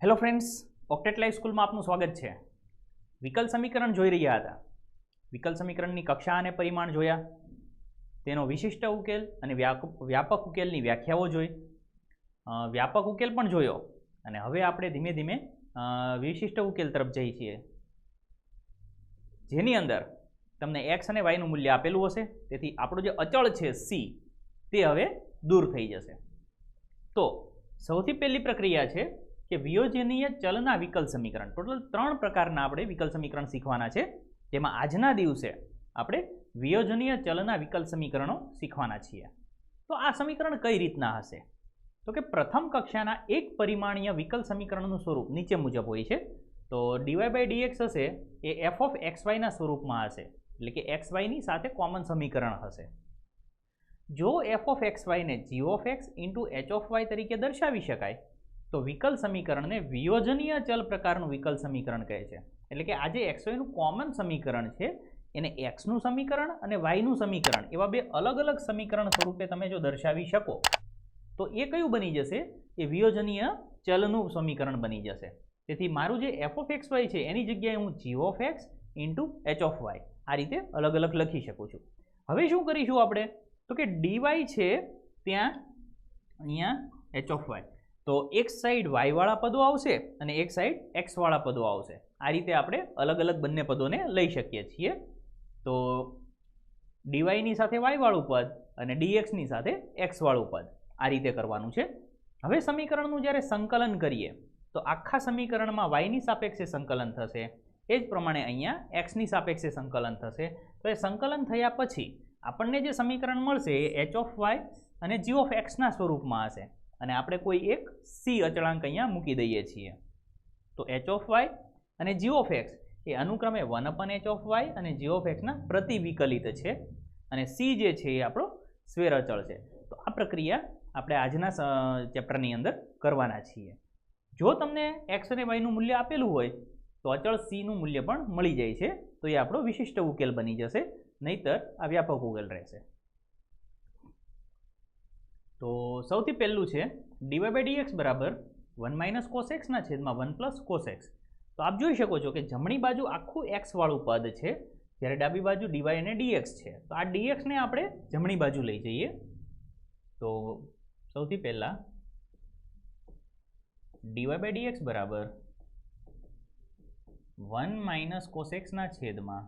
Hello friends, ઓક્ટેટ live સ્કૂલમાં આપનું સ્વાગત છે. વિકલ સમીકરણ જોઈ રહ્યા હતા. વિકલ સમીકરણની કક્ષા અને પરિમાણ જોયા, તેનો વિશિષ્ટ ઉકેલ અને વ્યાપક ઉકેલની વ્યાખ્યાઓ જોઈ, વ્યાપક ઉકેલ પણ જોયો અને હવે આપણે ધીમે ધીમે વિશિષ્ટ ઉકેલ તરફ જઈએ છીએ, જેની અંદર તમને એક્સ અને વાયનું મૂલ્ય આપેલું હશે. તેથી આપણું જે અચળ છે સી તે હવે દૂર થઈ જશે. તો સૌથી પહેલી પ્રક્રિયા છે કે વિયોજનીય ચલના વિકલ સમીકરણ. ટોટલ 3 પ્રકારના આપણે વિકલ સમીકરણ શીખવાના છે, જેમાં આજના દિવસે આપણે વિયોજનીય ચલના વિકલ સમીકરણો શીખવાના છીએ. તો આ સમીકરણ કઈ રીતના હશે? તો કે પ્રથમ કક્ષાના એક પરિમાણીય વિકલ સમીકરણનું સ્વરૂપ નીચે મુજબ હોય છે. તો dy/dx હશે એ f(xy)ના સ્વરૂપમાં હશે, એટલે કે xyની સાથે કોમન સમીકરણ હશે. જો f(xy) ને g(x)(h) તરીકે દર્શાવી શકાય તો વિકલ સમીકરણને વિયોજનીય ચલ પ્રકારનું વિકલ સમીકરણ કહે છે. એટલે કે આ જે xyનું કોમન સમીકરણ છે એને xનું સમીકરણ અને yનું સમીકરણ એવા બે અલગ અલગ સમીકરણ સ્વરૂપે તમે જો દર્શાવી શકો તો એ કયું બની જશે? એ વિયોજનીય ચલનું સમીકરણ બની જશે. તેથી મારું જે f(xy) છે એની જગ્યાએ હું g(x)(h) આ રીતે અલગ અલગ લખી શકું છું. હવે શું કરીશું આપણે? તો કે dy છે ત્યાં અહીંયા h(y), તો એક સાઈડ y વાળા પદો આવશે અને એક સાઈડ x વાળા પદો આવશે. આ રીતે આપણે અલગ અલગ બંને પદોને લઈ શકીએ છીએ. તો dy ની સાથે y વાળું પદ અને dx ની સાથે x વાળું પદ, આ રીતે કરવાનું છે. હવે સમીકરણનું જ્યારે સંકલન કરીએ તો આખા સમીકરણમાં y ની સાપેક્ષે સંકલન થશે, એ જ પ્રમાણે અહીંયા x ની સાપેક્ષે સંકલન થશે. તો એ સંકલન થયા પછી આપણને જે સમીકરણ મળશે એ h(y) અને g(x)ના સ્વરૂપમાં હશે અને આપણે કોઈ એક c અચળાંક અહીંયા મૂકી દઈએ છીએ. તો h(y) અને g(x) એ અનુક્રમે 1/h(y) અને g(x)ના પ્રતિવિકલિત છે અને c જે છે એ આપણો સ્વેર અચળ છે. તો આ પ્રક્રિયા આપણે આજના ચેપ્ટરની અંદર કરવાના છીએ. જો તમને x અને y નું મૂલ્ય આપેલું હોય તો અચળ c નું મૂલ્ય પણ મળી જાય છે, તો એ આપણો વિશિષ્ટ ઉકેલ બની જશે, નહીતર આ વ્યાપક ઉકેલ રહેશે. તો સૌથી પહેલું છે dy/dx બરાબર 1 - cos x ના છેદમાં 1 + cos x. તો આપ જોઈ શકો છો કે જમણી બાજુ આખું x વાળું પદ છે, જ્યારે ડાબી બાજુ dy અને dx છે. તો આ dx ને આપણે જમણી બાજુ લઈ જઈએ. તો સૌથી પહેલા dy/dx બરાબર 1 - cos x ના છેદમાં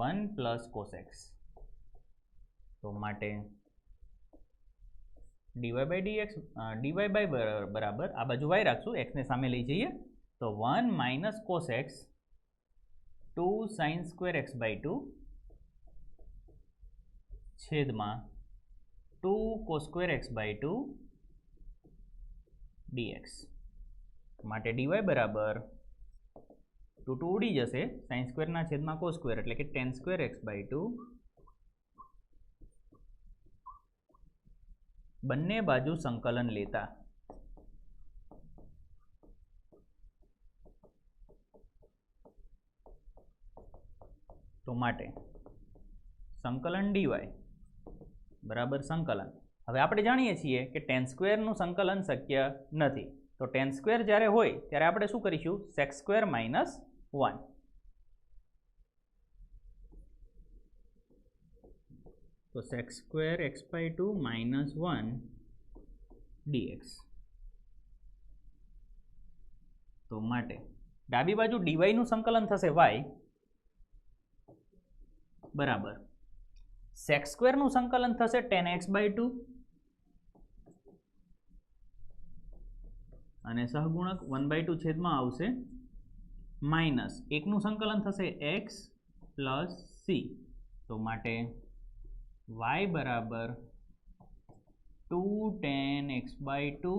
1 + cos x. તો માટે dy/dx dy બરાબર આ બાજુ y રાખશું, x ને સામે લઈ જઈએ તો 1 - cos x 2 sin² x/2 છેદમાં 2 cos² x/2 dx. માટે dy બરાબર 2 2 ઉડી જશે, sin² ના છેદમાં cos², એટલે કે tan² x/2 બંને બાજુ સંકલન લેતા તો માટે સંકલન dy બરાબર સંકલન. હવે આપણે જાણીએ છીએ કે tan² નું સંકલન શક્ય નથી. તો tan² જ્યારે હોય ત્યારે આપણે શું કરીશું? sec² - 1. તો sec² x/2 - 1 dx. તો માટે ડાબી બાજુ dy નું સંકલન થશે y બરાબર sec² નું સંકલન થશે tan x/2 અને સહગુણક 1/2 છેદમાં આવશે માઇનસ 1 નું સંકલન થશે x + c. તો માટે y બરાબર 2 tan x/2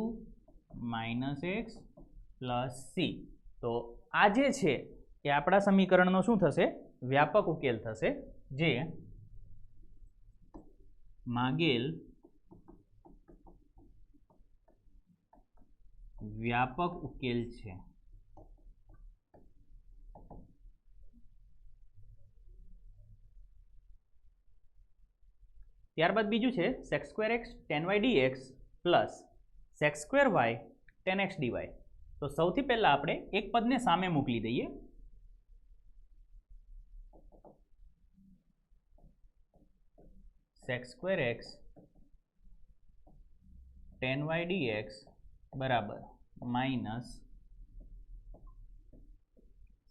- x + c. તો આ જે છે એ આપણા સમીકરણનો શું થશે? વ્યાપક ઉકેલ થશે, જે માગેલ વ્યાપક ઉકેલ છે. ત્યારબાદ બીજું છે sec² x tan y dx plus sec² y 10x dy। તો સૌથી પહેલા આપણે એક પદને સામે મોકલી દઈએ, sec² x 10y dx બરાબર minus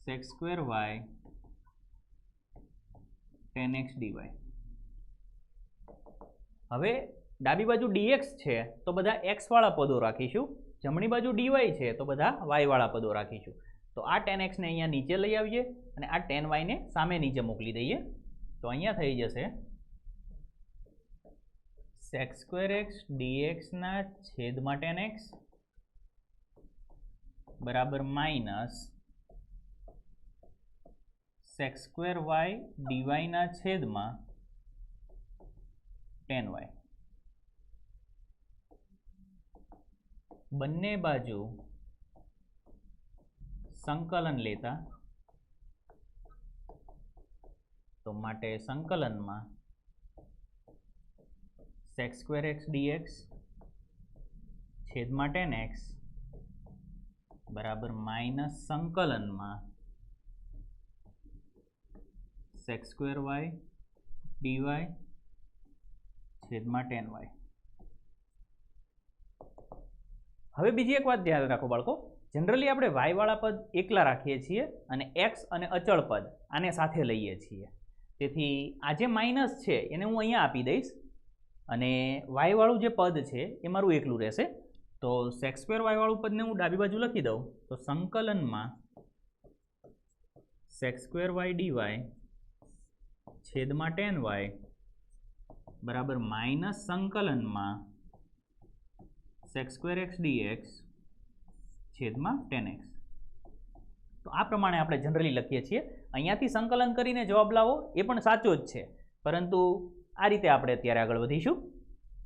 sec² y 10x dy। હવે ડાબી બાજુ dx છે તો બધા x વાળા પદો રાખીશું, જમણી બાજુ dy છે તો બધા y વાળા પદો રાખીશું। તો આ 10x ને અહીંયા નીચે લઈ આવીએ અને આ 10y ને સામે નીચે મોકલી દઈએ। તો અહીંયા થઈ જશે sec² x dx ના છેદમાં 10x બરાબર માઇનસ sec² y dy ના છેદમાં 10y। બંને બાજુ સંકલન લેતા, તો માટે સંકલનમાં sec² x dx છેદમાં 10x બરાબર માઇનસ સંકલનમાં sec² y dy છેદમાં 10y। હવે બીજી એક વાત ધ્યાન રાખો બાળકો, જનરલી આપણે y વાળા પદ એકલા રાખીએ છીએ અને x અને અચળ પદ આને સાથે લઈએ છીએ। તેથી આ જે માઇનસ છે એને હું અહીંયા આપી દઈશ અને y વાળું જે પદ છે એ મારું એકલું રહેશે। તો sec² y વાળું પદને હું ડાબી બાજુ લખી દઉં તો સંકલનમાં sec² y dy છેદમાં 10y બરાબર માઇનસ સંકલનમાં sec² x dx છેદમાં 10x। તો આ પ્રમાણે આપણે જનરલી લખીએ છીએ। અહીંયાથી સંકલન કરીને જવાબ લાવો એ પણ સાચો જ છે, પરંતુ આ રીતે આપણે અત્યારે આગળ વધીશું।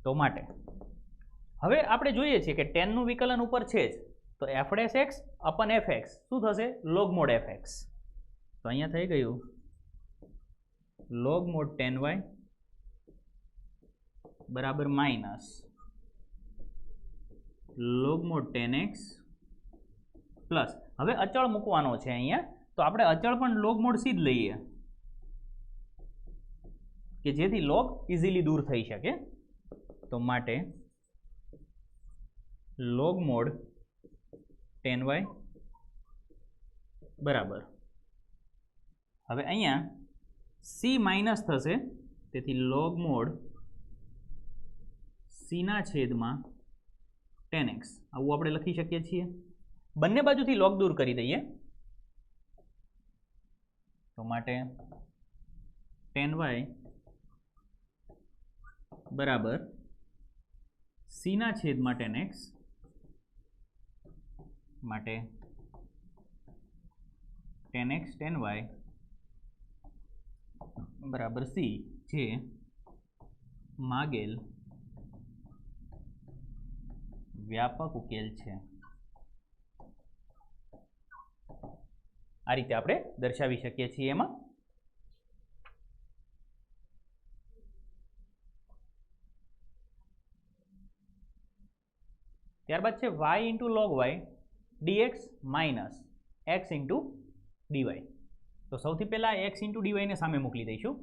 તો માટે હવે આપણે જોઈએ છીએ કે 10 નું વિકલન ઉપર છે જ, તો f' અપન fx શું થશે? log mod fx। તો અહીંયા થઈ ગયું log mod 10y બરાબર minus log mod 10x plus, હવે અચળ મૂકવાનો છે અહીંયા, તો આપણે અચળ પણ log mod c જ લઈએ કે જેથી log ઇઝીલી દૂર થઈ શકે। તો માટે log mod 10y બરાબર, હવે અહીંયા c માઇનસ થશે તેથી log mod c ના છેદમાં 10x આવું આપણે લખી શકીએ છીએ। બંને બાજુથી log દૂર કરી દઈએ, તો માટે 10y બરાબર c ના છેદમાં 10x માટે 10x 10y બરાબર c જે માગેલ વ્યાપક ઉકેલ છે। આ રીતે આપણે દર્શાવી શકીએ છીએ એમાં। ત્યારબાદ છે y into log y dx minus x into dy। તો સૌથી પહેલા x ઇન્ટુ dy ને સામે મોકલી દઈશું,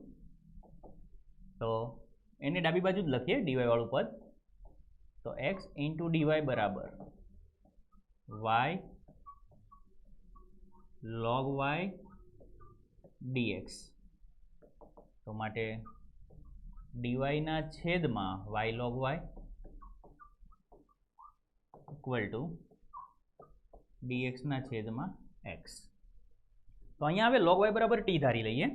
તો એને ડાબી બાજુ જ લખીએ dy વાળું પદ। તો x ઇન્ટુ dy બરાબર y log y dx। તો માટે dy ના છેદમાં y log y equal to dx ના છેદમાં x। તો અહીંયા હવે log y બરાબર t ધારી લઈએ।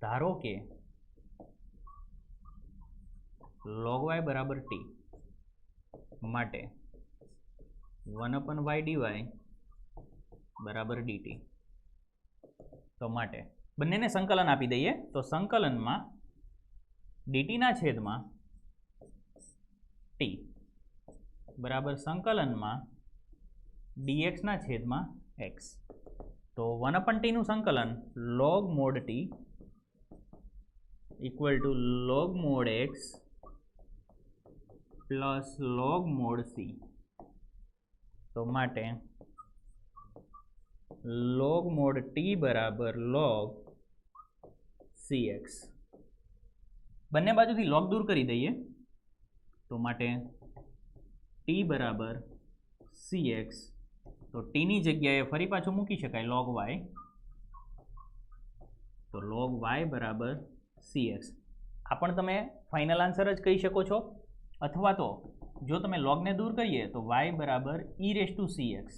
ધારો કે log y બરાબર t માટે 1/y dy બરાબર dt। તો માટે બંનેને સંકલન આપી દઈએ, તો સંકલનમાં dt ના છેદમાં t બરાબર સંકલનમાં dx ના છેદમાં x। તો 1/t નું સંકલન log mod t equal to log mod x plus log mode C. તો માટે લોગ મોડ ટી બરાબર લોગ સી એક્સ. બંને બાજુથી લોગ દૂર કરી દઈએ તો માટે ટી બરાબર સી એક્સ. તો ટીની જગ્યાએ ફરી પાછું મૂકી શકાય લોગ વાય. તો લોગ વાય બરાબર સી એક્સ. આ પણ તમે ફાઇનલ આન્સર જ કહી શકો છો, અથવા તો જો તમે લોગને દૂર કરીએ તો વાય બરાબર e raise to C x.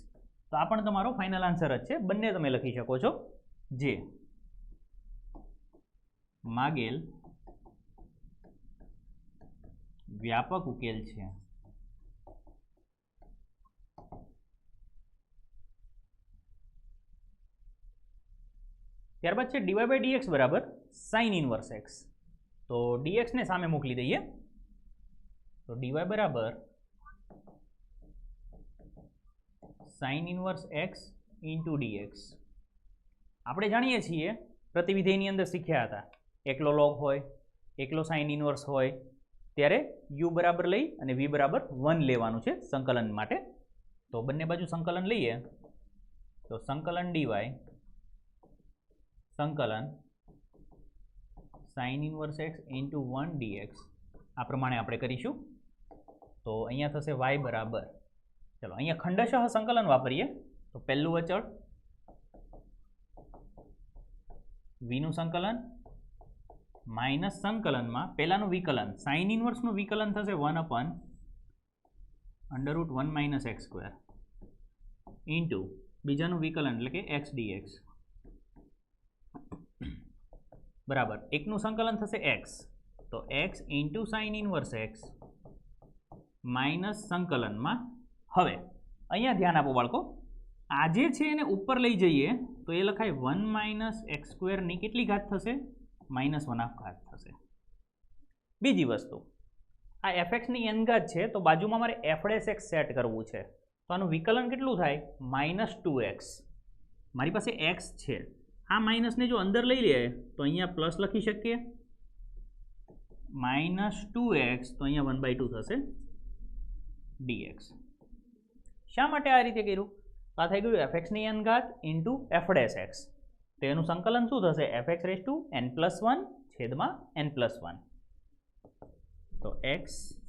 તો આ પણ તમારો ફાઇનલ આન્સર જ છે. બંને તમે લખી શકો છો, જે માગેલ વ્યાપક ઉકેલ છે. ત્યારબાદ છે ડીવાય બાય ડીએક્સ બરાબર સાઇન ઇનવર્સ એક્સ. તો ડીએક્સને સામે મોકલી દઈએ. તો ડીવાય બરાબર sine inverse x into d x. આપણે જાણીએ છીએ પ્રતિવિધેયની અંદર શીખ્યા હતા, એકલો લોગ હોય, એકલો સાઇન ઇનવર્સ હોય ત્યારે યુ બરાબર લઈ અને વી બરાબર 1 લેવાનું છે સંકલન માટે. તો બંને બાજુ સંકલન લઈએ તો સંકલન ડીવાય સંકલન sine inverse x into 1 d x આ પ્રમાણે આપણે કરીશું. તો અહીંયા થશે વાય બરાબર, ચલો અહીંયા ખંડશઃ સંકલન વાપરીએ. તો પહેલું અચળ વીનું સંકલન માઇનસ સંકલનમાં પહેલાનું વિકલન સાઇન ઇનવર્સનું વિકલન થશે 1/√1 - x² ઇન્ટુ બીજાનું વિકલન એટલે કે x dx બરાબર એકનું સંકલન થશે x. તો x into sign inverse x minus સંકલનમાં. હવે અહીંયા ધ્યાન આપો બાળકો, આ જે છે એને ઉપર લઈ જઈએ તો એ લખાય 1 - x² ની કેટલી ઘાત થશે? -1/2 ઘાત થશે. બીજી વસ્તુ, આ fxની n ઘાત છે તો બાજુમાં મારે f' સેટ કરવું છે. તો આનું વિકલન કેટલું થાય? -2x. મારી પાસે x છે, આ માઇનસને જો અંદર લઈ લે તો અહીંયા પ્લસ લખી શકીએ, -2x તો અહીંયા 1/2 થશે dx. શા માટે આ રીતે કર્યું? આ થઈ ગયું fxની n ઘાત ઇન્ટુ f'(x). તો એનું સંકલન શું થશે? fx⁻n+1 છેદમાં n+1. તો x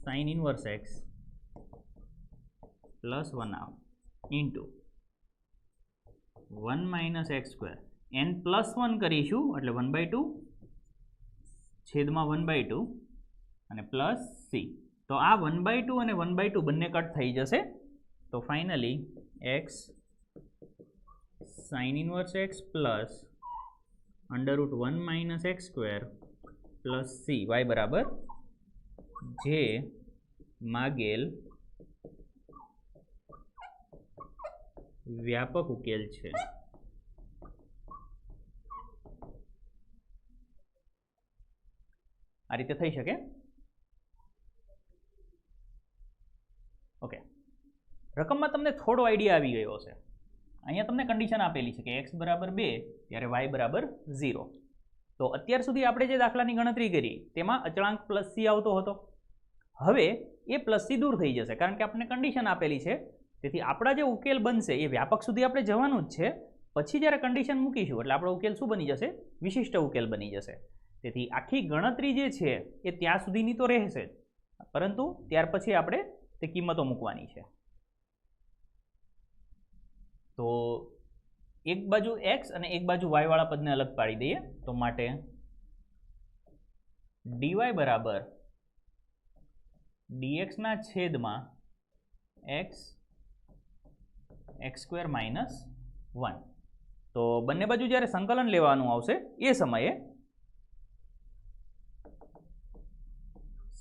sine inverse x +1 into 1 - x². n+1 કરીશું એટલે 1/2 છેદમાં 1/2 અને પ્લસ સી. તો આ 1/2 અને 1/2 બંને કટ થઈ જશે. તો finally x sine inverse x plus √1 - x² plus C y બરાબર જે માગેલ વ્યાપક ઉકેલ છે. આ રીતે થઈ શકે. ઓકે, રકમમાં તમને થોડો આઈડિયા આવી ગયો હશે. અહીંયા તમને કન્ડિશન આપેલી છે કે x બરાબર 2 ત્યારે y બરાબર 0. તો અત્યાર સુધી આપણે જે દાખલાની ગણતરી કરી તેમાં અચળાંક પ્લસ સી આવતો હતો. હવે એ પ્લસ સી દૂર થઈ જશે કારણ કે આપણને કન્ડિશન આપેલી છે. તેથી આપણા જે ઉકેલ બનશે એ વ્યાપક સુધી આપણે જવાનું જ છે. પછી જ્યારે કન્ડિશન મૂકીશું એટલે આપણો ઉકેલ શું બની જશે? વિશિષ્ટ ઉકેલ બની જશે. તેથી આખી ગણતરી જે છે એ ત્યાં સુધીની તો રહેશે જ, પરંતુ ત્યાર પછી આપણે તે કિંમતો મૂકવાની છે. તો એક બાજુ x અને એક બાજુ y વાળા પદને અલગ પાડી દઈએ. તો માટે dy બરાબર dx ના છેદમાં x x² - 1. તો બંને બાજુ જ્યારે સંકલન લેવાનું આવશે એ સમયે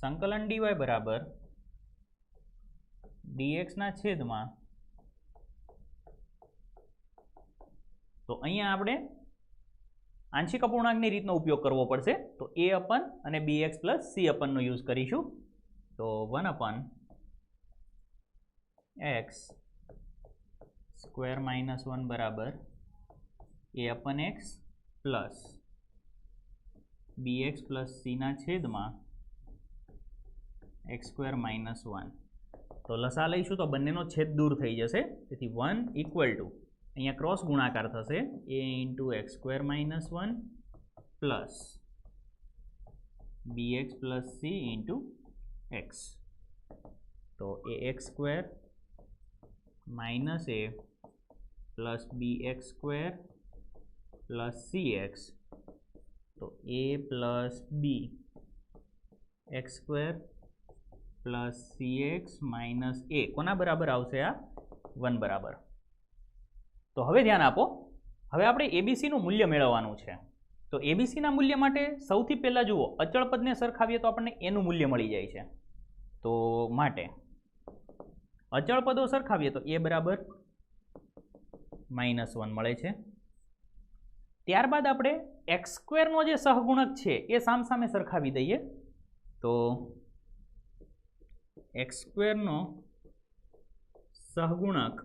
સંકલન dy બરાબર dx ના છેદમાં, તો અહીંયા આપણે આંશિક અપૂર્ણાંકની રીતનો ઉપયોગ કરવો પડશે. તો a અપન અને bx પ્લસ c અપનનો યુઝ કરીશું. તો 1/x² - 1 બરાબર a અપન x plus bx plus c ના છેદમાં एक्स स्क्वेर माइनस 1 तो लसा लईशुं तो बंनेनो छेद दूर थई जशे तेथी 1 इक्वल टू अहींया क्रॉस गुणाकार थशे a into x square minus 1 plus bx plus c into x तो a x square minus a plus b x square plus c x तो a plus b x square plus c x minus a कोना बराबर आवशे आ 1 बराबर। तो हवे ध्यान आपो हवे आपणे एबीसीनुं मूल्य मेळववानुं छे तो एबीसीना मूल्य माटे सौथी पहेला जुओ अचळ पदने सरखावीए तो आपणने एनुं मूल्य मळी जाय छे तो माटे अचळ पदो सरखावीए तो ए बराबर -1 मळे छे। त्यारबाद आपणे एक्स स्क्वेरनो जे सहगुणक छे ए सामसामे सरखावी दઈએ तो एक्स स्क्वेरनो सहगुणक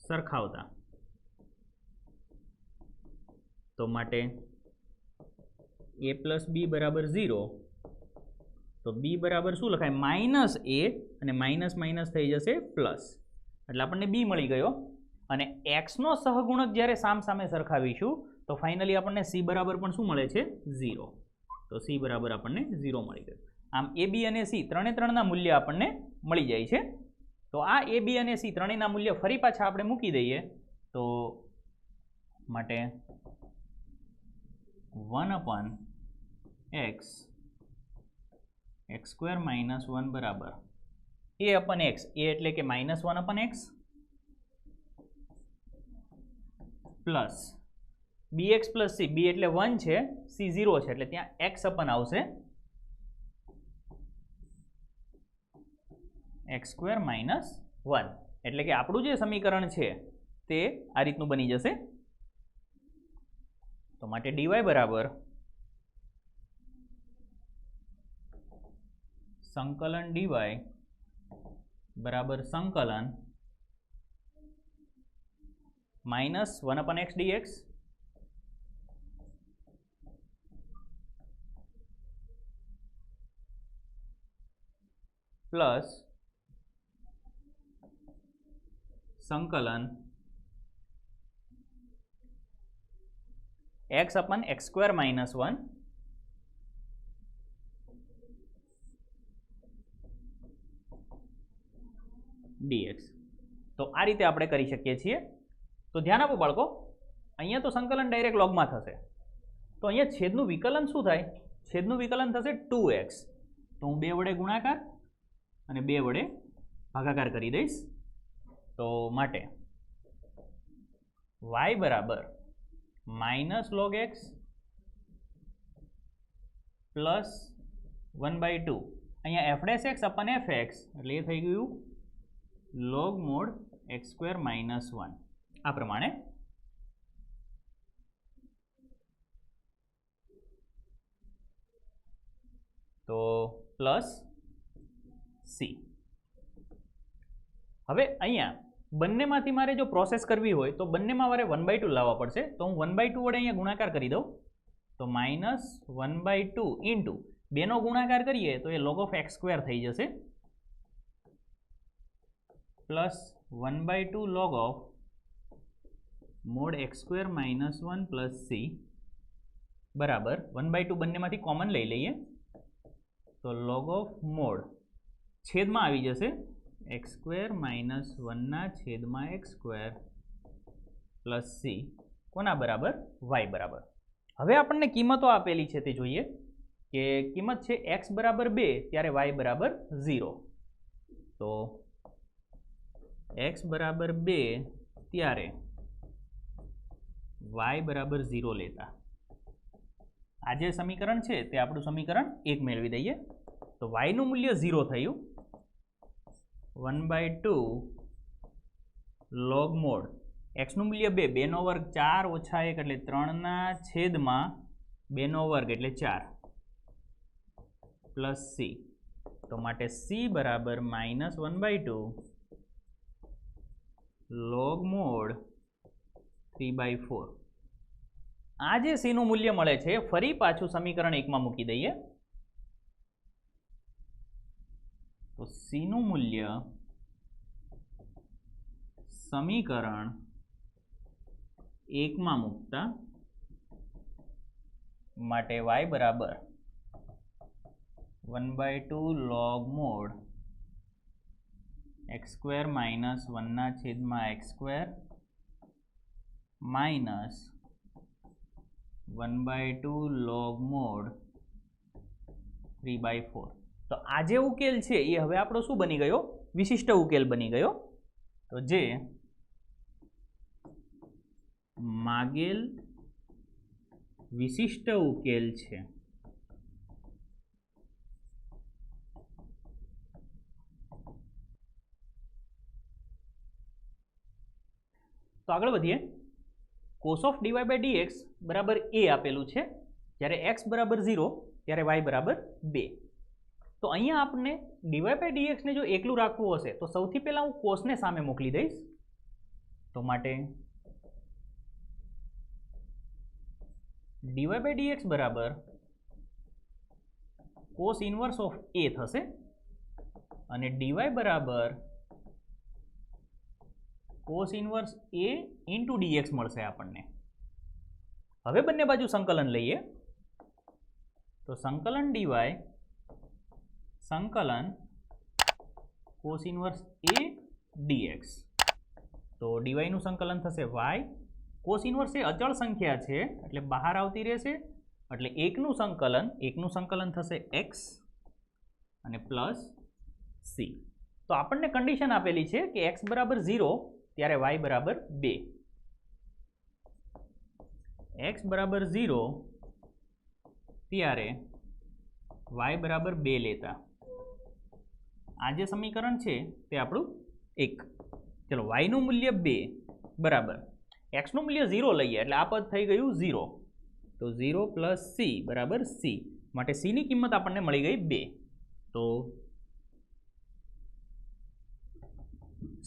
सरखावता तो माटे ए प्लस बी बराबर 0 तो बी बराबर शुं लखाय माइनस ए अने माइनस माइनस थई जशे प्लस एटले आपणने बी मळी गयो अने एक्स नो सहगुणक ज्यारे सामसामे सरखावीशुं तो फाइनली आपणने सी बराबर पण शुं मळे छे 0 तो सी बराबर आपणने 0 मळी गयो। आम ए बी अने सी त्रणेय त्रणना मूल्य आपणने मळी जाय छे तो आ ए बी अने सी त्रणेयना मूल्य फरी पाछा आपणे मूकी दઈએ तो माटे 1 अपन एक्स एक्स स्क्वेर माइनस 1 बराबर ए अपन एक्स ए एटले के -1 अपन x plus b x plus c b एटले 1 छे सी 0 छे एटले त्यां एक्स अपन आवशे एक्स स्क्वेर माइनस 1 एटले के आपणुं जे समीकरण छे ते आ रीतनुं बनी जशे तो माटे dy बराबर संकलन dy बराबर संकलन -1 अपन एक्स dx प्लस संकलन x upon x square minus 1 dx तो आ रीते आपणे करी शकीए छीए। तो ध्यान आपो बाळको अहींया तो संकलन डायरेक्ट लॉगमां थशे तो अहींया छेदनुं विकलन शुं थाय छेदनुं विकलन थशे 2x तो हूँ 2 वडे गुणाकार अने 2 वडे भागाकार करी दईश तो माटे y बराबर -log x प्लस 1/2 अहींया f' x अपन fx एटले ए थई गयुं log mod x square minus 1 आ प्रमाणे तो प्लस सी। हवे अहींया बंनेमांथी मारे जो प्रोसेस करवी होय तो बंनेमां मारे 1/2 लाववा पड़शे तो हूँ 1/2 वडे अहींया गुणाकार करी दऊं तो -1/2 इंटू 2 नो गुणाकार करीए तो ये log ऑफ एक्स स्क्वेर थई जशे plus 1/2 log of mod x square minus 1 plus c बराबर 1/2 बंनेमांथी कॉमन लई लईए तो log ऑफ मोड छेदमां आवी जशे एक्स स्क्वेर माइनस 1 ना छेदमां एक्स स्क्वेर प्लस सी कोना बराबर वाय बराबर। हवे आपणने किंमतो आपेली छे ते जोईए के किंमत छे एक्स बराबर 2 त्यारे वाय बराबर 0 तो एक्स बराबर 2 त्यारे वाय बराबर 0 लेता आ जे समीकरण छे ते आपणुं समीकरण 1 मेळवी दઈએ तो वाय नुं मूल्य 0 थयुं 1/2 log mod एक्स નું મૂલ્ય 2 2 નો વર્ગ 4 ઓછા 1 એટલે 3 ના છેદમાં 2 નો વર્ગ એટલે 4 પ્લસ c તો માટે c બરાબર -1/2 log mod 3/4 આ જે c નું મૂલ્ય મળે છે ફરી પાછું સમીકરણ 1 માં મૂકી દઈએ તો સી નું મૂલ્ય સમીકરણ 1 માં મૂકતા માટે y બરાબર 1/2 log mod x square minus 1/x² minus 1/2 log mod 3/4. તો આ જે ઉકેલ છે એ હવે આપણો શું બની ગયો? વિશિષ્ટ ઉકેલ બની ગયો. તો જે માગેલ વિશિષ્ટ ઉકેલ છે. તો આગળ વધીએ. cos of dy by dx બરાબર a આપેલું છે, જ્યારે x બરાબર 0 ત્યારે y બરાબર 2. તો અહીંયા આપણે dy by dx ને જો એકલું રાખવું હશે તો સૌથી પહેલા હું cos ને સામે મોકલી દઈશ. તો માટે dy by dx બરાબર cos ઇન્વર્સ ઓફ a થશે અને dy બરાબર cos inverse a into dx મળશે આપણને. હવે બંને બાજુ સંકલન લઈએ તો સંકલન dy સંકલન cos ઇન્વર્સ a dx. તો dy નું સંકલન થશે y. cos ઇન્વર્સ એ અચળ સંખ્યા છે એટલે બહાર આવતી રહેશે, એટલે 1 નું સંકલન થશે x અને પ્લસ c. તો આપણને કન્ડિશન આપેલી છે કે x બરાબર 0 ત્યારે y બરાબર 2. x બરાબર 0 ત્યારે y બરાબર 2 લેતા આ જે સમીકરણ છે તે આપણું 1. ચલો y નું મૂલ્ય 2 બરાબર x નું મૂલ્ય 0 લઈએ એટલે આ પદ થઈ ગયું 0. તો 0 પ્લસ c બરાબર c. માટે c ની કિંમત આપણને મળી ગઈ 2. તો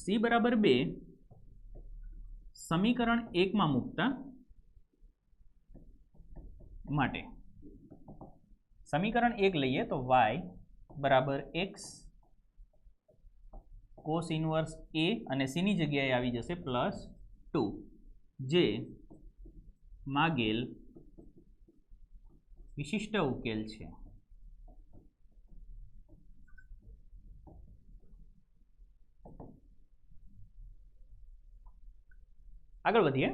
c બરાબર 2 સમીકરણ 1 માં મૂકતા માટે સમીકરણ 1 લઈએ તો y બરાબર x cos ઇન્વર્સ a અને c ની જગ્યાએ આવી જશે પ્લસ 2, જે માગેલ વિશિષ્ટ ઉકેલ છે. આગળ વધીએ.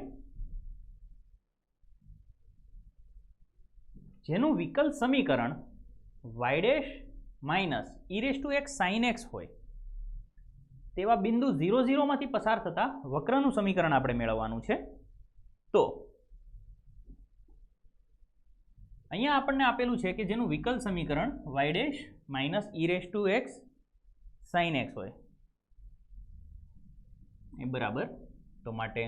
જેનું વિકલ સમીકરણ y dash minus e⁻x sin x હોય તેવા બિંદુ 0, 0 માંથી પસાર થતા વક્રનું સમીકરણ આપણે મેળવવાનું છે. તો અહીંયા આપણને આપેલું છે કે જેનું વિકલ સમીકરણ y dash minus e⁻x sin x હોય એ બરાબર. તો માટે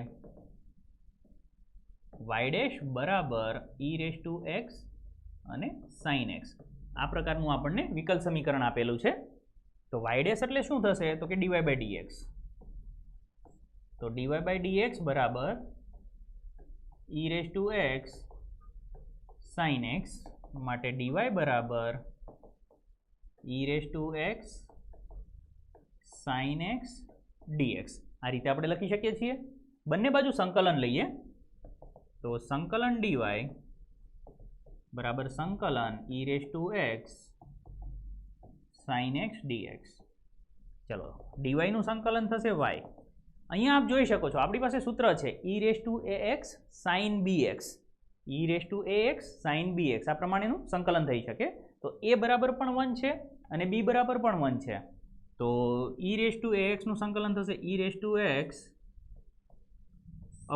y ડેશ બરાબર e⁻x અને sin x આ પ્રકારનું આપણને વિકલ સમીકરણ આપેલું છે. તો y ડેશ એટલે શું થશે તો કે dy by dx. તો dy by dx બરાબર e⁻x sin x માટે dy બરાબર e⁻x sin x dx. આ રીતે આપણે લખી શકીએ છીએ. બંને બાજુ સંકલન લઈએ તો સંકલન dy બરાબર સંકલન e⁻x sin x dx. ચલો dy નું સંકલન થશે y. અહીંયા આપ જોઈ શકો છો આપણી પાસે સૂત્ર છે e⁻x sin bx. e⁻x sin bx આ પ્રમાણેનું સંકલન થઈ શકે. તો a બરાબર પણ 1 છે અને b બરાબર પણ 1 છે. તો e⁻x નું સંકલન થશે e⁻x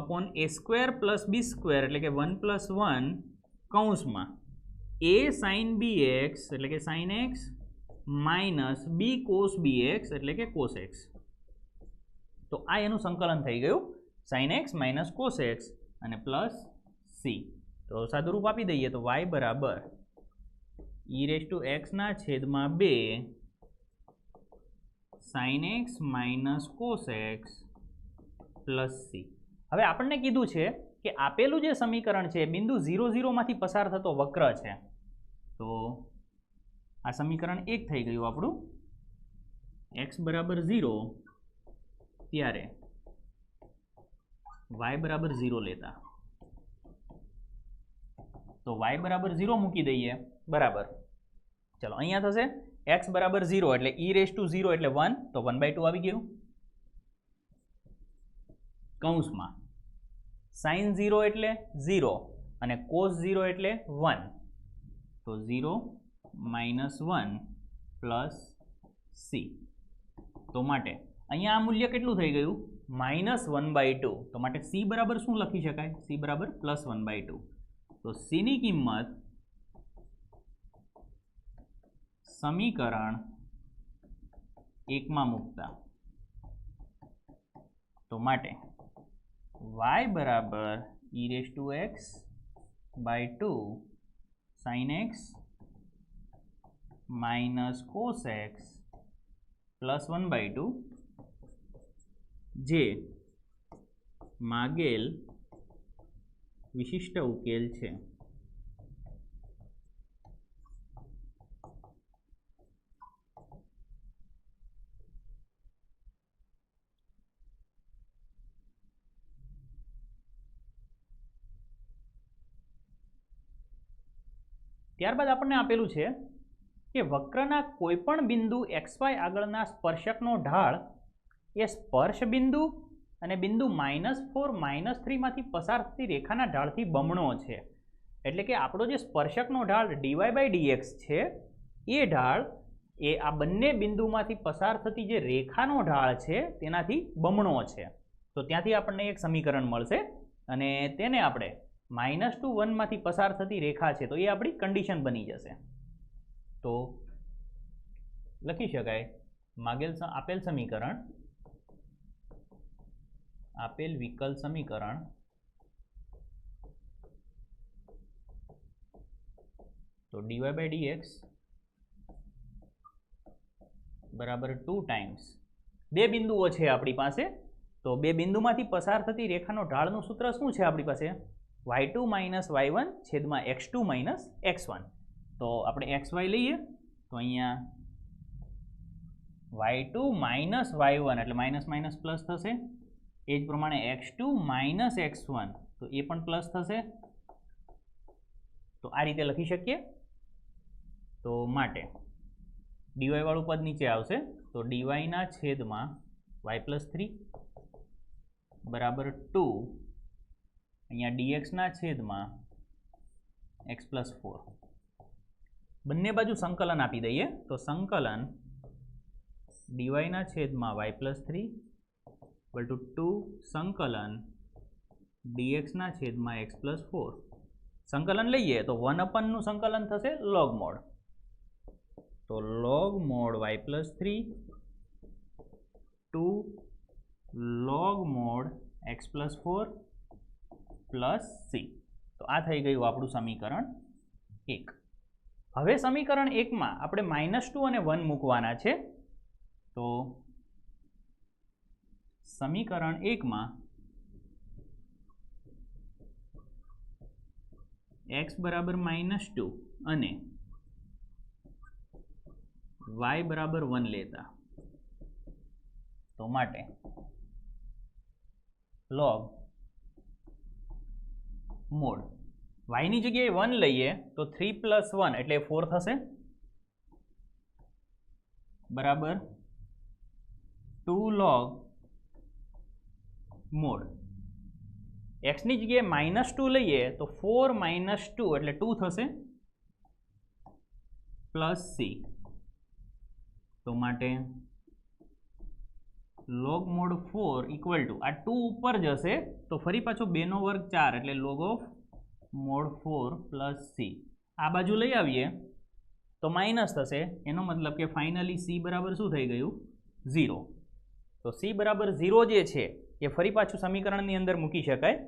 upon a² plus b² એટલે કે 1 + 1 કૌંસમાં a sin bx એટલે કે sin x minus b cos bx એટલે કે cos x. તો આ એનું સંકલન થઈ ગયું sin x minus cos x અને પ્લસ c. તો સાદુરૂપ આપી દઈએ તો y બરાબર e⁻x ના છેદમાં 2 sin x minus cos x plus c. હવે આપણને કીધું છે કે આપેલું જે સમીકરણ છે બિંદુ 0, 0 માંથી પસાર થતો વક્ર છે. તો આ સમીકરણ 1 થઈ ગયું આપણું. x બરાબર 0 ત્યારે y બરાબર 0 લેતા, તો y બરાબર 0 મૂકી દઈએ, બરાબર. ચલો અહીંયા થશે x બરાબર 0 એટલે e⁻0 એટલે 1, તો 1/2 આવી ગયું. કૌંસમાં sin 0 એટલે 0 અને cos 0 એટલે 1, તો 0 - 1 પ્લસ c. તો માટે અહીંયા આ મૂલ્ય કેટલું થઈ ગયું? -1/2. તો માટે c બરાબર શું લખી શકાય? c બરાબર +1/2. તો c ની કિંમત સમીકરણ 1 માં મૂકતા, તો માટે y બરાબર e⁻x/2 sin x - cos x +1/2 જે માગેલ વિશિષ્ટ ઉકેલ છે. ત્યારબાદ આપણને આપેલું છે કે વક્રના કોઈપણ બિંદુ xy આગળના સ્પર્શકનો ઢાળ એ સ્પર્શ બિંદુ અને બિંદુ -4 -3 માંથી પસાર થતી રેખાના ઢાળથી બમણો છે. એટલે કે આપણો જે સ્પર્શકનો ઢાળ dy/dx છે એ ઢાળ એ આ બંને બિંદુમાંથી પસાર થતી જે રેખાનો ઢાળ છે તેનાથી બમણો છે. તો ત્યાંથી આપણને એક સમીકરણ મળશે અને તેને આપણે -2 1 માંથી પસાર થતી રેખા છે તો એ આપણી કન્ડિશન બની જશે. તો લખી શકાય આપેલ સમીકરણ, આપેલ વિકલ સમીકરણ તો dy/dx બરાબર 2 ટાઈમ્સ બે બિંદુઓ છે આપણી પાસે, તો બે બિંદુમાંથી પસાર થતી રેખાનો ઢાળનું સૂત્ર શું છે આપણી પાસે? y2 - y1 છેદમાં x2 - x1. તો આપણે xy લઈએ તો અહીંયા y2 - y1 એટલે માઇનસ પ્લસ થશે, એ જ પ્રમાણે x2 - x1 તો એ પણ પ્લસ થશે. તો આ રીતે લખી શકીએ. તો માટે dy વાળું પદ નીચે આવશે, તો dy ના છેદમાં y+3 બરાબર 2 અહીંયા dx ના છેદમાં x+4. બંને બાજુ સંકલન આપી દઈએ, તો સંકલન dy ના છેદમાં y+3 = 2 સંકલન dx ના છેદમાં x+4. સંકલન લઈએ તો 1/n નું સંકલન થશે log mod, તો log mod y+3 2 log mod x+4 plus c. તો આ થઈ ગયું આપણું સમીકરણ 1. હવે સમીકરણ 1 માં આપણે -2 અને 1 મૂકવાના છે. તો સમીકરણ 1 માં x બરાબર -2 અને y બરાબર 1 લેતા, તો માટે log મોડ y ની જગ્યાએ 1 લઈએ તો 3 + 1 એટલે 4 થશે, બરાબર 2 log મોડ x ની જગ્યાએ -2 લઈએ તો 4 - 2 એટલે 2 થશે, પ્લસ c. તો માટે log mod 4 = આ 2 ઉપર જશે તો ફરી પાછો 2 નો વર્ગ 4 એટલે log of mod 4 plus c. આ બાજુ લઈ આવીએ તો માઇનસ થશે, એનો મતલબ કે ફાઇનલી c બરાબર શું થઈ ગયું? 0. તો c બરાબર 0 જે છે એ ફરી પાછું સમીકરણની અંદર મૂકી શકાય.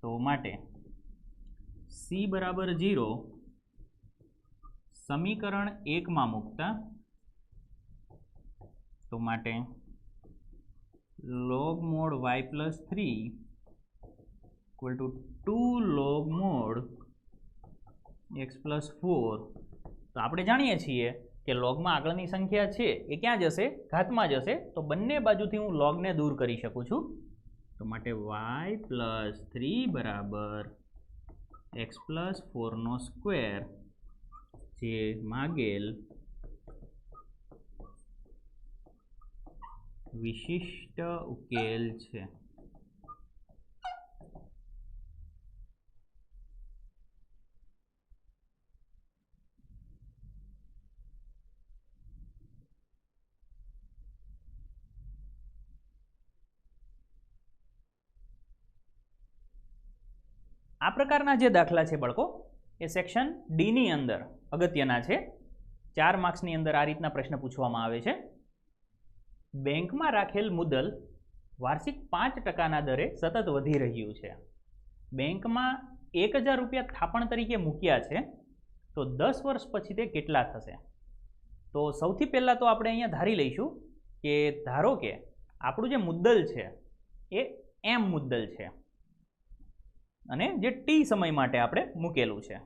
તો માટે c બરાબર 0 સમીકરણ 1 માં મૂકતા, તો માટે log mod y+3 = 2 log mod x+4. તો આપણે જાણીએ છીએ કે લોગમાં આગળની સંખ્યા છે એ ક્યાં જશે? ઘાતમાં જશે. તો બંને બાજુથી હું લોગને દૂર કરી શકું છું. તો માટે y+3 બરાબર x+4² જે માગેલ વિશિષ્ટ ઉકેલ છે. આ પ્રકારના જે દાખલા છે બાળકો એ સેક્શન ડી ની અંદર અગત્યના છે. 4 માર્ક્સની અંદર આ રીતના પ્રશ્ન પૂછવામાં આવે છે. બેંકમાં રાખેલ મુદ્દલ વાર્ષિક 5% દરે સતત વધી રહ્યું છે. બેંકમાં 1000 રૂપિયા થાપણ તરીકે મૂક્યા છે, તો 10 વર્ષ પછી તે કેટલા થશે? તો સૌથી પહેલાં તો આપણે અહીંયા ધારી લઈશું કે ધારો કે આપણું જે મુદ્દલ છે એ એમ મુદ્દલ છે અને જે ટી સમય માટે આપણે મૂકેલું છે.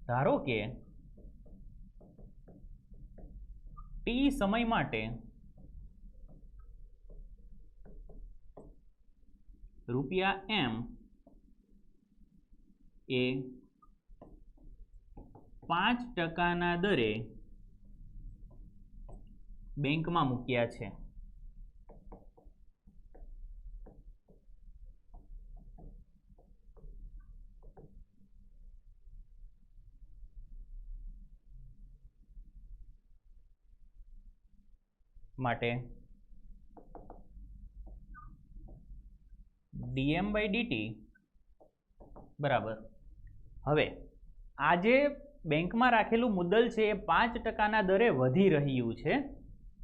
ધારો કે ટી સમય માટે રૂપિયા એમ એ 5%ના દરે બેંકમાં મૂક્યા છે. માટે dm/dt બરાબર. હવે આ જે બેંકમાં રાખેલું મુદ્દલ છે એ 5%ના દરે વધી રહ્યું છે,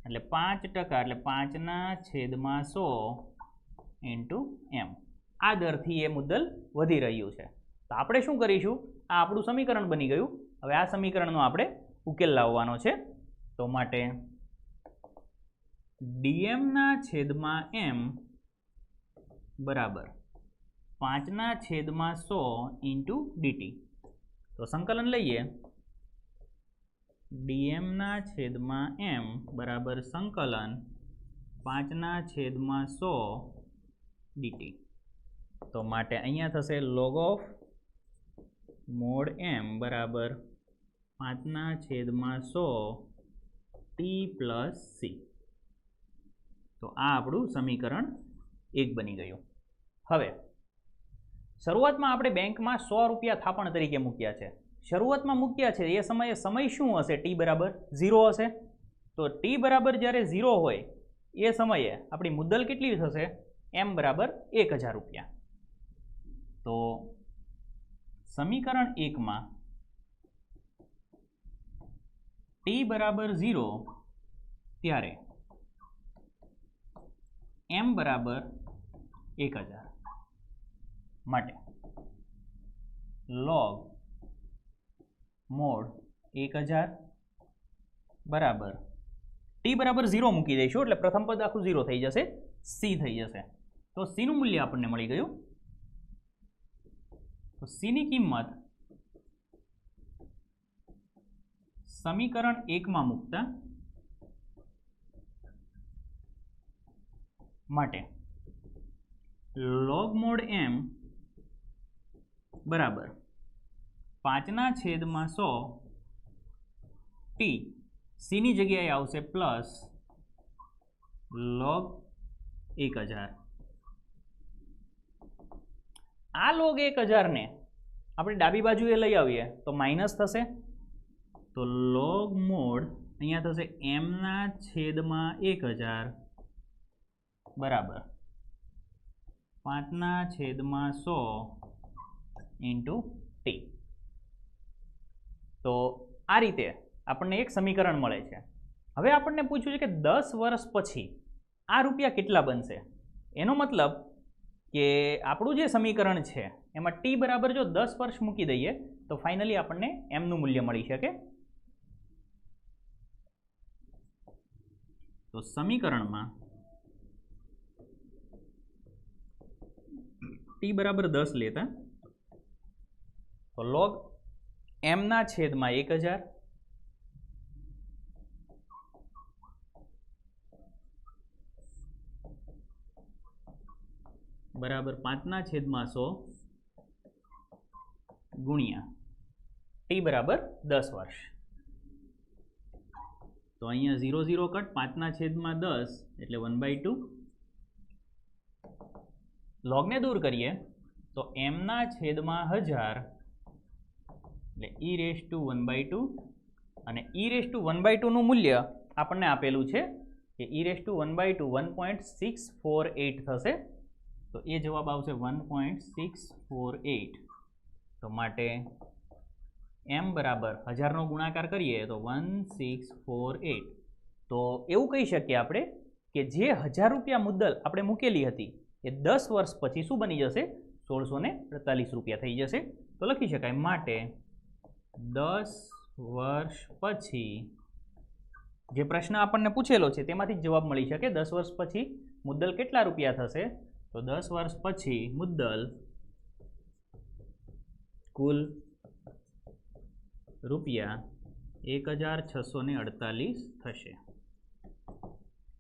એટલે 5% એટલે 5/100 × m આ દરથી એ મુદ્દલ વધી રહ્યું છે. તો આપણે શું કરીશું? આ આપણું સમીકરણ બની ગયું. હવે આ સમીકરણનો આપણે ઉકેલ લાવવાનો છે. તો માટે dm/m બરાબર 5/100 × dt. તો સંકલન લઈએ. dm/m બરાબર સંકલન 5/100 dt. તો માટે અહીંયા થશે log of mod m બરાબર 5/100 t + c. તો આ આપણું સમીકરણ 1 બની ગયું. હવે શરૂઆતમાં આપણે બેંકમાં 100 રૂપિયા થાપણ તરીકે મૂક્યા છે. શરૂઆતમાં મૂક્યા છે એ સમયે સમય શું હશે? t બરાબર 0 હશે. તો t બરાબર જ્યારે 0 હોય એ સમયે આપણી મુદ્દલ કેટલી થશે? m બરાબર 1000 રૂપિયા. તો સમીકરણ 1માં t બરાબર 0 ત્યારે m બરાબર 1000 માટે log mod 1000 બરાબર t બરાબર 0 મૂકી દઈશું એટલે પ્રથમ પદ આખું 0 થઈ જશે, c થઈ જશે. તો c નું મૂલ્ય આપણને મળી ગયું. તો c ની કિંમત સમીકરણ 1માં મૂકતા માટે log mod m બરાબર 5/100 t, c ની જગ્યાએ આવશે પ્લસ log 1000. આ log 1000 ને આપણે ડાબી બાજુએ લઈ આવીએ તો માઇનસ થશે. તો log mod અહીંયા થશે m/1000 બરાબર 5/100 × t. તો આ રીતે આપણને એક સમીકરણ મળે છે. હવે આપણને પૂછ્યું છે કે 10 વર્ષ પછી આ રૂપિયા કેટલા બનશે? એનો મતલબ કે આપણું જે સમીકરણ છે એમાં t બરાબર જો 10 વર્ષ મૂકી દઈએ તો ફાઇનલી આપણને m નું મૂલ્ય મળી શકે. તો સમીકરણમાં t બરાબર 10 લેતા તો log m ના છેદમાં 1000 બરાબર 5 ના છેદમાં 100 ગુણ્યા t બરાબર 10 વર્ષ. તો અહીંયા 0 0 કટ, 5 ના છેદમાં 10 એટલે 1/2. લોગને દૂર કરીએ તો m ના છેદમાં 1000 એટલે e રેઝ ટુ 1/2 અને e રેઝ ટુ 1/2 નું મૂલ્ય આપણને આપેલું છે કે e રેઝ ટુ 1/2 1.648 થશે. તો એ જવાબ આવશે 1.648. તો માટે m બરાબર 1000 નો ગુણાકાર કરીએ તો 1648. તો એવું કહી શકીએ આપણે કે જે 1000 રૂપિયા મુદ્દલ આપણે મૂકેલી હતી એ 10 વર્ષ પછી શું બની જશે? 1648 રૂપિયા થઈ જશે. તો લખી શકાય માટે 10 વર્ષ પછી જે પ્રશ્ન આપણને પૂછેલો છે તેમાંથી જ જવાબ મળી શકે. 10 વર્ષ પછી મુદ્દલ કેટલા રૂપિયા થશે? તો 10 વર્ષ પછી મુદ્દલ કુલ રૂપિયા 1648 થશે.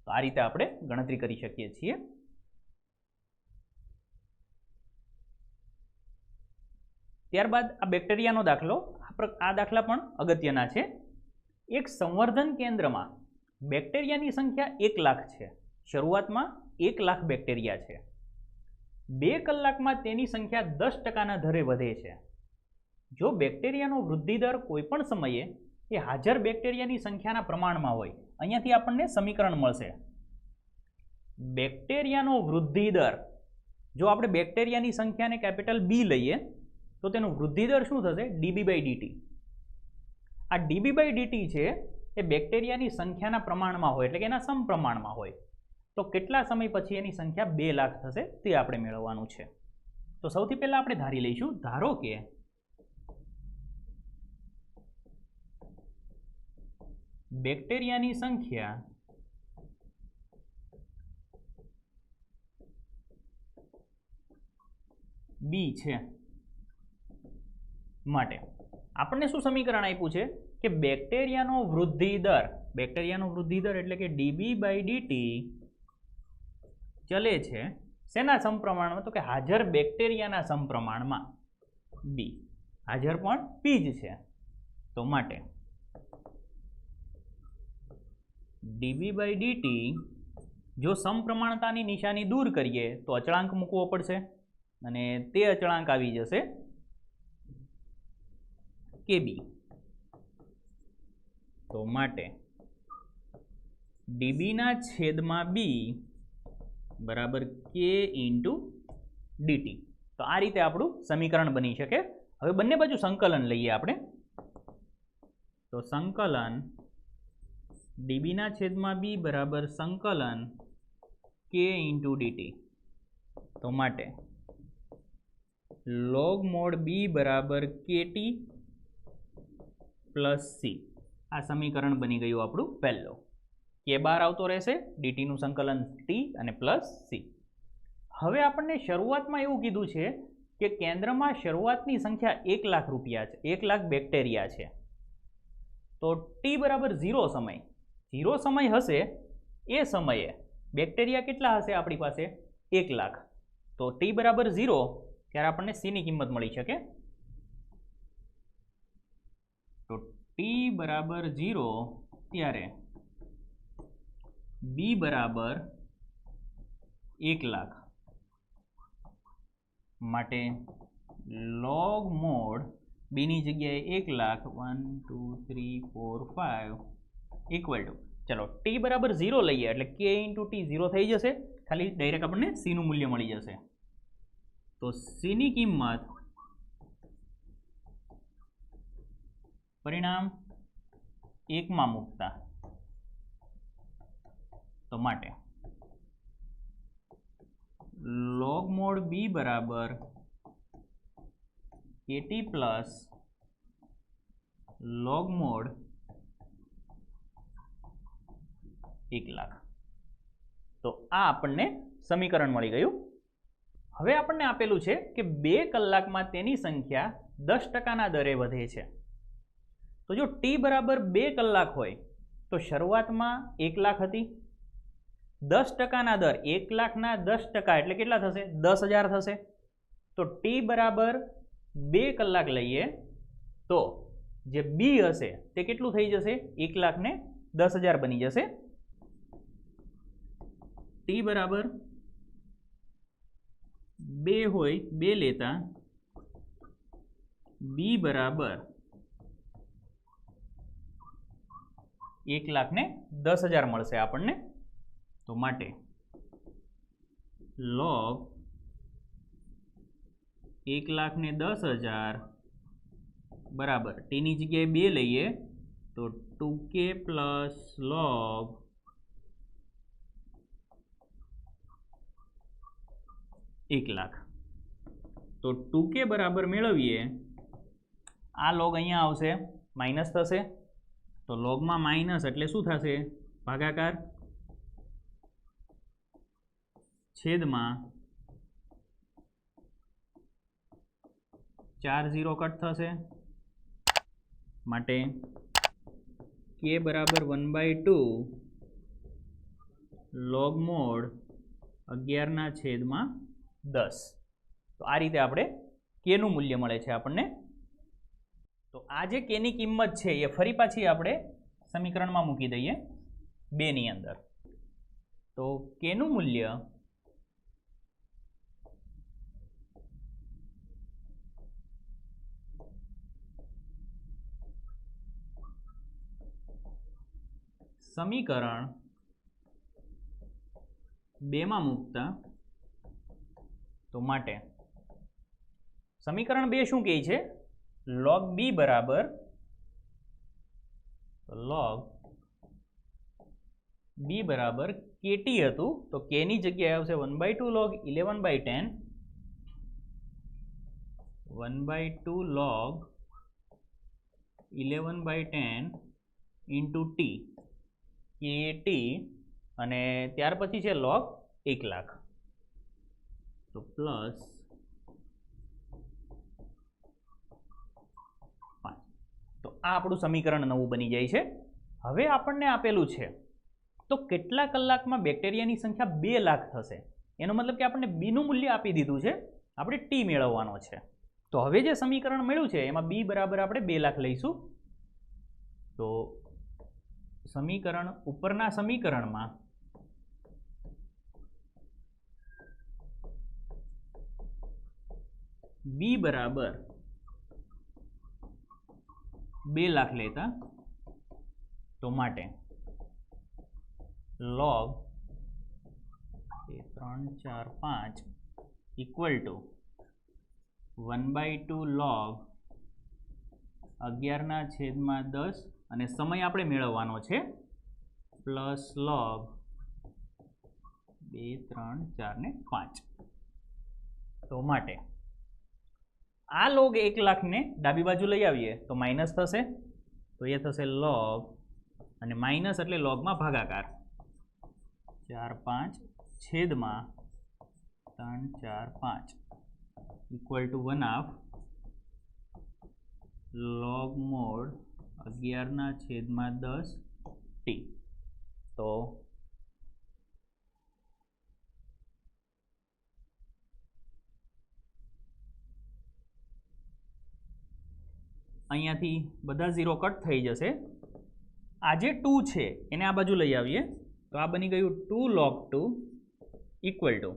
તો આ રીતે આપણે ગણતરી કરી શકીએ છીએ. ત્યારબાદ આ બેક્ટેરિયાનો દાખલો, આ દાખલા પણ અગત્યના છે. એક સંવર્ધન કેન્દ્રમાં બેક્ટેરિયાની સંખ્યા 1 લાખ છે. શરૂઆતમાં 1 લાખ બેક્ટેરિયા છે. 2 કલાકમાં તેની સંખ્યા 10%ના દરે વધે છે. જો બેક્ટેરિયાનો વૃદ્ધિ દર કોઈપણ સમયે એ હાજર બેક્ટેરિયાની સંખ્યાના પ્રમાણમાં હોય, અહીંયાથી આપણને સમીકરણ મળશે. બેક્ટેરિયાનો વૃદ્ધિ દર, જો આપણે બેક્ટેરિયાની સંખ્યાને કેપિટલ B લઈએ તો તેનો વૃદ્ધિ દર શું થશે? dB/dt. આ dB/dt છે એ બેક્ટેરિયાની સંખ્યાના પ્રમાણમાં હોય, એટલે કે એના સમપ્રમાણમાં હોય. તો કેટલા સમય પછી એની સંખ્યા 2 લાખ થશે તે આપણે મેળવવાનું છે. તો સૌથી પહેલા આપણે ધારી લઈશું, ધારો કે બેક્ટેરિયાની સંખ્યા B છે. માટે આપણને શું સમીકરણ આપ્યું છે કે બેક્ટેરિયાનો વૃદ્ધિ દર એટલે કે dB/dt ચલે છે શેના સમપ્રમાણમાં? તો કે હાજર બેક્ટેરિયાના સમપ્રમાણમાં. B હાજર પણ P જ છે. તો માટે dB/dt જો સમપ્રમાણતાની નિશાની દૂર કરીએ તો અચળાંક મૂકવો પડશે અને તે અચળાંક આવી જશે KB. તો માટે dB ના છેદમાં B બરાબર K ઇન્ટુ dt. તો આ રીતે આપણું સમીકરણ બની શકે. હવે બંને બાજુ સંકલન લઈએ આપણે. તો સંકલન dB ના છેદમાં B બરાબર સંકલન K ઇન્ટુ dt. તો માટે log mod B બરાબર KT પ્લસ C. આ સમીકરણ બની ગયું આપણું પહેલું. K બાર આવતો રહેશે, dt નું સંકલન T અને પ્લસ C. હવે આપણને શરૂઆતમાં એવું કીધું છે કે કેન્દ્રમાં શરૂઆતની સંખ્યા 1 લાખ રૂપિયા છે, 1 લાખ બેક્ટેરિયા છે. તો T બરાબર 0 સમય હશે એ સમયે બેક્ટેરિયા કેટલા હશે આપણી પાસે? 1 લાખ. તો T બરાબર 0 ત્યારે આપણને C ની કિંમત મળી શકે. તો T બરાબર 0 ત્યારે B બરાબર 1 લાખ. માટે log mod B ની જગ્યાએ 1 લાખ 1 2 3 4 5 ઇક્વલ ટુ, ચલો T બરાબર 0 લઈએ એટલે K ઇન્ટુ T 0 થઈ જશે. ખાલી ડાયરેક્ટ આપણને C નું મૂલ્ય મળી જશે. તો C ની કિંમત પરિણામ 1 માં મૂકતા, તો માટે log mod B બરાબર KT plus log mod 1 lakh. તો આ આપણને સમીકરણ મળી ગયું. હવે આપણને આપેલું છે કે 2 કલાકમાં તેની સંખ્યા 10%ના દરે વધે છે. તો જો ટી બરાબર 2 કલાક હોય તો શરૂઆતમાં 1 લાખ હતી, 10%ના દર 1 લાખના 10% એટલે કેટલા થશે? 10,000 થશે. તો ટી બરાબર 2 કલાક લઈએ તો જે બી હશે તે કેટલું થઈ જશે? 1,10,000 બની જશે. ટી બરાબર 2 હોય 2 લેતા બી બરાબર 1,10,000 મળશે આપણને. તો માટે log 1,10,000 બરાબર ટીની જગ્યાએ 2 લઈએ તો 2k પ્લસ log 1,00,000. તો 2k બરાબર મેળવીએ, આ log અહીંયા આવશે, માઇનસ થશે. તો લોગમાં માઇનસ એટલે શું થશે? ભાગાકાર છેદમાં 4 0 કટ થશે. માટે k બરાબર 1/2 log mod 11/10. તો આ રીતે આપણે k નું મૂલ્ય મળે છે આપણને. તો આ જે k ની કિંમત છે એ ફરી પાછી આપણે સમીકરણમાં મૂકી દઈએ 2 ની અંદર. તો k નું મૂલ્ય સમીકરણ 2 માં મૂકતા, તો માટે સમીકરણ 2 શું કહે છે? log b બરાબર kt હતું, તો k ની જગ્યાએ આવશે 1/2 log 11/10 1/2 log 11/10 into T kt અને ત્યાર પછી છે log 1,00,000. તો પ્લસ 5. તો આ આપણું સમીકરણ 9 બની જાય છે. હવે આપણને આપેલું છે તો કેટલા કલાકમાં બેક્ટેરિયાની સંખ્યા 2 લાખ થશે? એનો મતલબ કે આપણને બીનું મૂલ્ય આપી દીધું છે, આપણે ટી મેળવવાનો છે. તો હવે જે સમીકરણ મળ્યું છે એમાં બી બરાબર આપણે 2 લાખ લઈશું. તો સમીકરણ ઉપરના સમીકરણમાં બી બરાબર 2 લાખ લેતા, તો માટે log 3 4 5 ઇક્વલ ટુ 1/2 log 11/10 અને સમય આપણે મેળવવાનો છે પ્લસ log 2 3 4 ને 5. તો માટે આ log 1,00,000 ને ડાબી બાજુ લઈ આવીએ તો માઇનસ થશે, તો એ થશે log અને માઇનસ એટલે લોગમાં ભાગાકાર 4 5 છેદમાં 3 4 5 equal to 1/2 log mod 11/10 T. તો અહીંયાથી બધા 0 કટ થઈ જશે. આ જે 2 છે એને આ બાજુ લઈ આવીએ તો આ બની ગયું 2 log 2 ઇક્વલ ટુ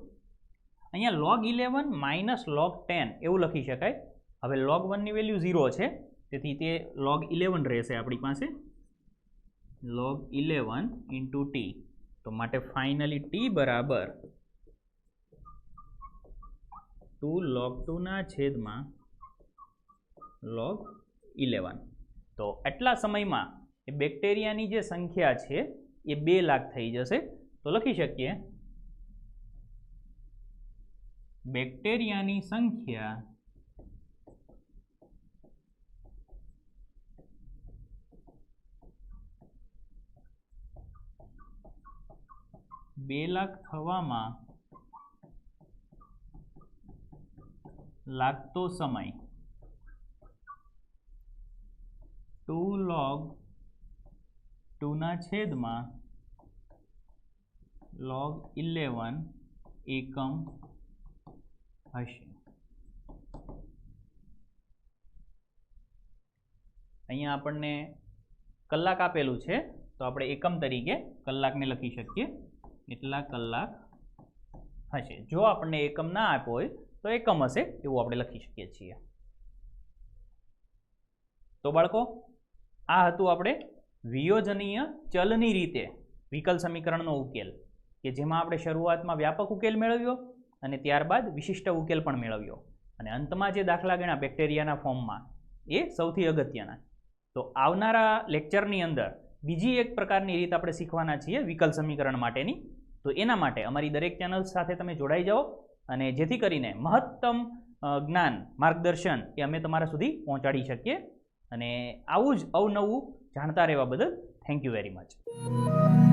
અહીંયા log 11 માઇનસ log 10 એવું લખી શકાય. હવે log 1 ની વેલ્યુ 0 છે તેથી તે log 11 રહેશે આપણી પાસે, log 11 ઇન્ટુ ટી. તો માટે ફાઇનલી ટી બરાબર 2 log 2 ના છેદમાં log 11. તો આટલા સમયમાં એ બેક્ટેરિયાની જે સંખ્યા છે એ 2 લાખ થઈ જશે. તો લખી શકીએ બેક્ટેરિયાની સંખ્યા બે લાખ થવામાં લાગતો સમય 2 log 2 ના છેદમાં log 11 એકમ હશે. અહીંયા આપણને કલાક આપેલું છે તો આપણે એકમ તરીકે કલાકને લખી શકીએ, એટલા કલાક હશે. જો આપણને એકમ ના આપ્યો હોય તો એકમ હશે એવું આપણે લખી શકીએ છીએ. તો બાળકો, આ હતું આપણે વિયોજનીય ચલની રીતે વિકલ સમીકરણનો ઉકેલ, કે જેમાં આપણે શરૂઆતમાં વ્યાપક ઉકેલ મેળવ્યો અને ત્યારબાદ વિશિષ્ટ ઉકેલ પણ મેળવ્યો, અને અંતમાં જે દાખલા ગણ્યા બેક્ટેરિયાના ફોર્મમાં એ સૌથી અગત્યના. તો આવનારા લેક્ચરની અંદર બીજી એક પ્રકારની રીત આપણે શીખવાના છીએ વિકલ સમીકરણ માટેની. તો એના માટે અમારી દરેક ચેનલ સાથે તમે જોડાઈ જાઓ, અને જેથી કરીને મહત્તમ જ્ઞાન માર્ગદર્શન એ અમે તમારા સુધી પહોંચાડી શકીએ. અને આવું જ અવનવું જાણતા રહેવા બદલ થેન્ક યુ વેરી મચ.